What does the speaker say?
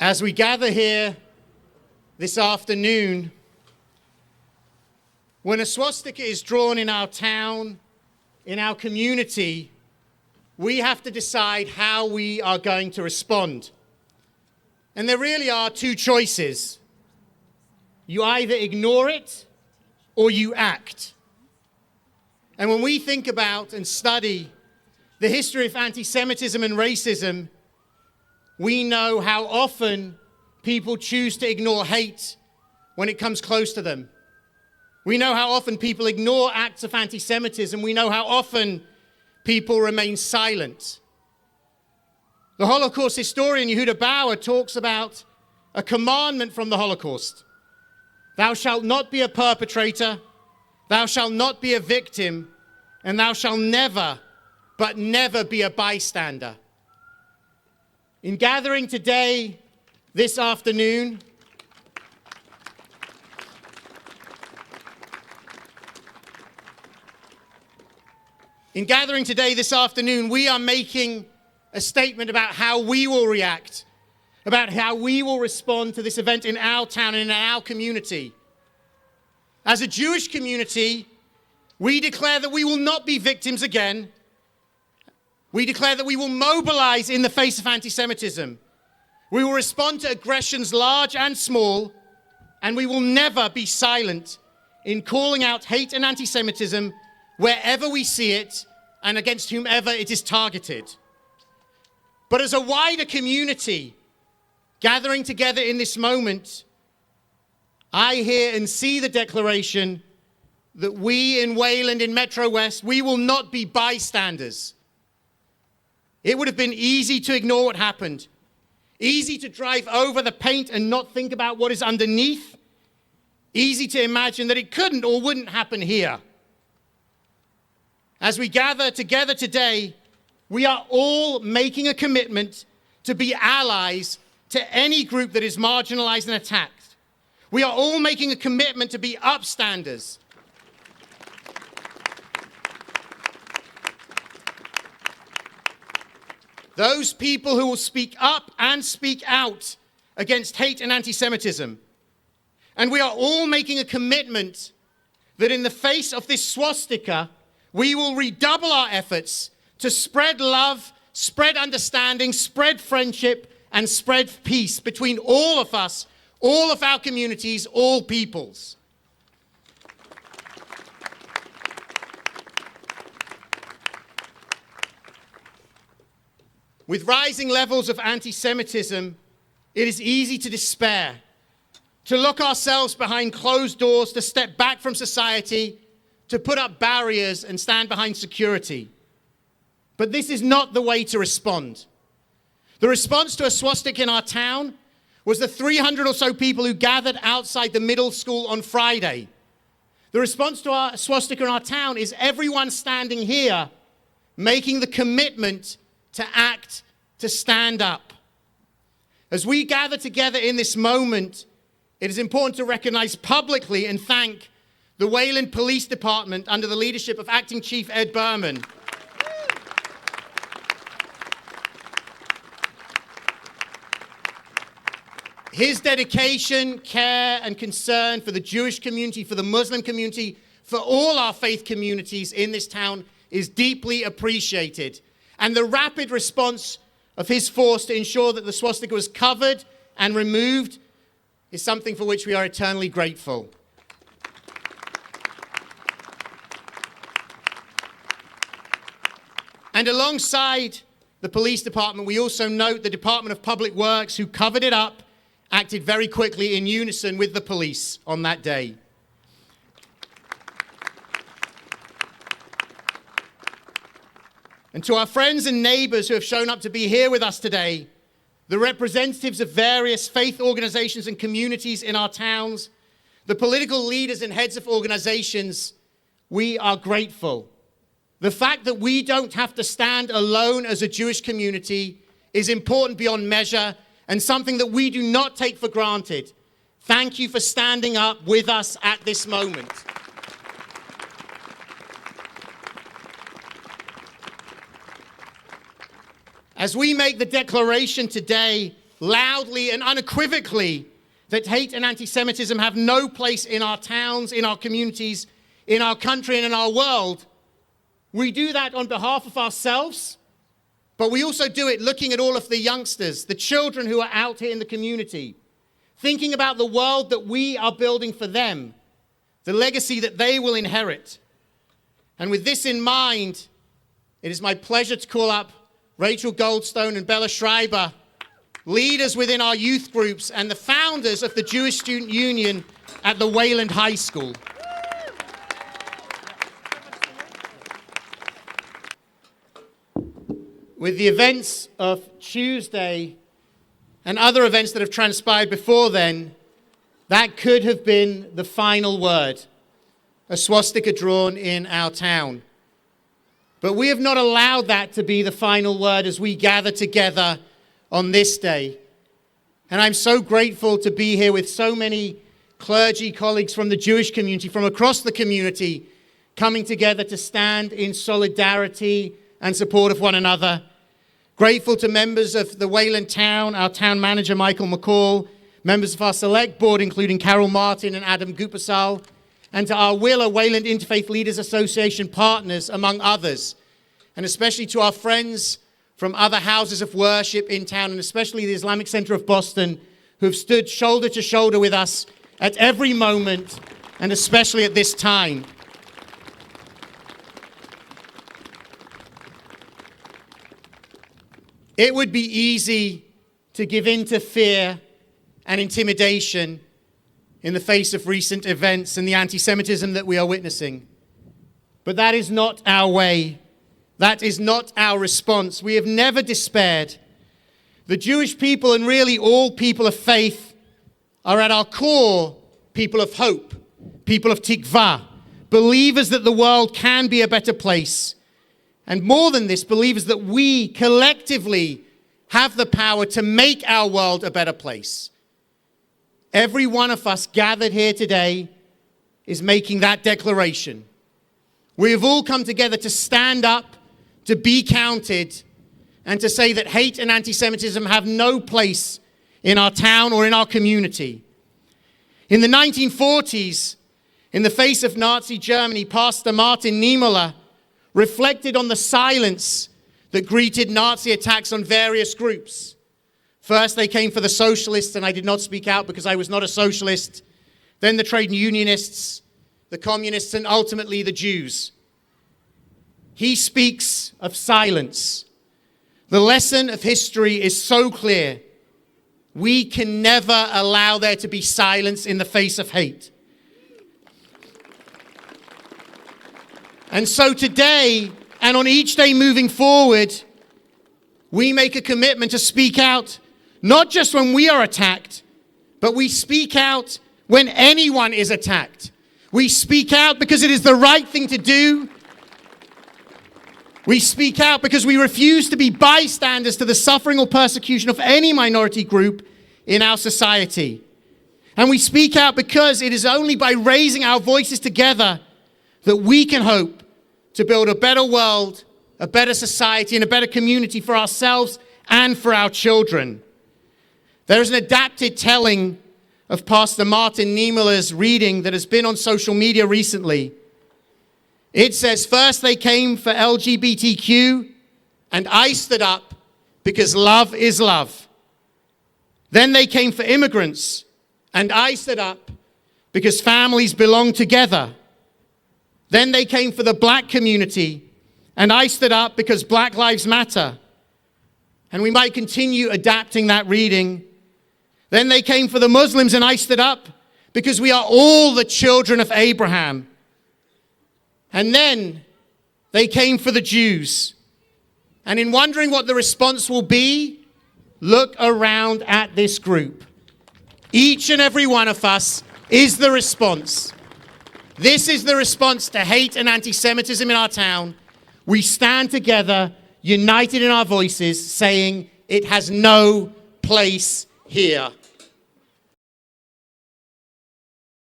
As we gather here this afternoon, when a swastika is drawn in our town, in our community, we have to decide how we are going to respond. And there really are two choices. You either ignore it or you act. And when we think about and study the history of antisemitism and racism, we know how often people choose to ignore hate when it comes close to them. We know how often people ignore acts of antisemitism. We know how often people remain silent. The Holocaust historian Yehuda Bauer talks about a commandment from the Holocaust. Thou shalt not be a perpetrator, thou shalt not be a victim, and thou shalt never, but never be a bystander. In gathering today, this afternoon, we are making a statement about how we will react, about how we will respond to this event in our town and in our community. As a Jewish community, we declare that we will not be victims again. We declare that we will mobilize in the face of antisemitism. We will respond to aggressions large and small, and we will never be silent in calling out hate and antisemitism wherever we see it and against whomever it is targeted. But as a wider community gathering together in this moment, I hear and see the declaration that we in Wayland, in Metro West, we will not be bystanders. It would have been easy to ignore what happened, easy to drive over the paint and not think about what is underneath, easy to imagine that it couldn't or wouldn't happen here. As we gather together today, we are all making a commitment to be allies to any group that is marginalized and attacked. We are all making a commitment to be upstanders. Those people who will speak up and speak out against hate and antisemitism. And we are all making a commitment that in the face of this swastika, we will redouble our efforts to spread love, spread understanding, spread friendship, and spread peace between all of us, all of our communities, all peoples. With rising levels of anti-Semitism, it is easy to despair, to lock ourselves behind closed doors, to step back from society, to put up barriers and stand behind security. But this is not the way to respond. The response to a swastika in our town was the 300 or so people who gathered outside the middle school on Friday. The response to our swastika in our town is everyone standing here making the commitment to act, to stand up. As we gather together in this moment, it is important to recognize publicly and thank the Wayland Police Department under the leadership of Acting Chief Ed Berman. His dedication, care, and concern for the Jewish community, for the Muslim community, for all our faith communities in this town is deeply appreciated. And the rapid response of his force to ensure that the swastika was covered and removed is something for which we are eternally grateful. And alongside the police department, we also note the Department of Public Works, who covered it up, acted very quickly in unison with the police on that day. And to our friends and neighbors who have shown up to be here with us today, the representatives of various faith organizations and communities in our towns, the political leaders and heads of organizations, we are grateful. The fact that we don't have to stand alone as a Jewish community is important beyond measure and something that we do not take for granted. Thank you for standing up with us at this moment. As we make the declaration today, loudly and unequivocally that hate and anti-Semitism have no place in our towns, in our communities, in our country, and in our world, we do that on behalf of ourselves, but we also do it looking at all of the youngsters, the children who are out here in the community, thinking about the world that we are building for them, the legacy that they will inherit. And with this in mind, it is my pleasure to call up Rachel Goldstone and Bella Schreiber, leaders within our youth groups and the founders of the Jewish Student Union at the Wayland High School. With the events of Tuesday and other events that have transpired before then, that could have been the final word, a swastika drawn in our town. But we have not allowed that to be the final word as we gather together on this day. And I'm so grateful to be here with so many clergy colleagues from the Jewish community, from across the community, coming together to stand in solidarity and support of one another. Grateful to members of the Wayland Town, our town manager, Michael McCall, members of our select board, including Carol Martin and Adam Gupasal, and to our Willa Wayland Interfaith Leaders Association partners, among others, and especially to our friends from other houses of worship in town, and especially the Islamic Center of Boston, who have stood shoulder to shoulder with us at every moment, and especially at this time. It would be easy to give in to fear and intimidation in the face of recent events and the anti-Semitism that we are witnessing. But that is not our way. That is not our response. We have never despaired. The Jewish people, and really all people of faith, are at our core people of hope, people of tikvah, believers that the world can be a better place. And more than this, believers that we collectively have the power to make our world a better place. Every one of us gathered here today is making that declaration. We have all come together to stand up, to be counted, and to say that hate and anti-Semitism have no place in our town or in our community. In the 1940s, in the face of Nazi Germany, Pastor Martin Niemöller reflected on the silence that greeted Nazi attacks on various groups. First, they came for the socialists, and I did not speak out because I was not a socialist. Then the trade unionists, the communists, and ultimately the Jews. He speaks of silence. The lesson of history is so clear. We can never allow there to be silence in the face of hate. And so today, and on each day moving forward, we make a commitment to speak out, not just when we are attacked, but we speak out when anyone is attacked. We speak out because it is the right thing to do. We speak out because we refuse to be bystanders to the suffering or persecution of any minority group in our society. And we speak out because it is only by raising our voices together that we can hope to build a better world, a better society, and a better community for ourselves and for our children. There is an adapted telling of Pastor Martin Niemöller's reading that has been on social media recently. It says, first they came for LGBTQ, and I stood up because love is love. Then they came for immigrants, and I stood up because families belong together. Then they came for the black community, and I stood up because Black Lives Matter. And we might continue adapting that reading. Then they came for the Muslims, and I stood up because we are all the children of Abraham. And then they came for the Jews. And in wondering what the response will be, look around at this group. Each and every one of us is the response. This is the response to hate and anti-Semitism in our town. We stand together, united in our voices, saying it has no place here.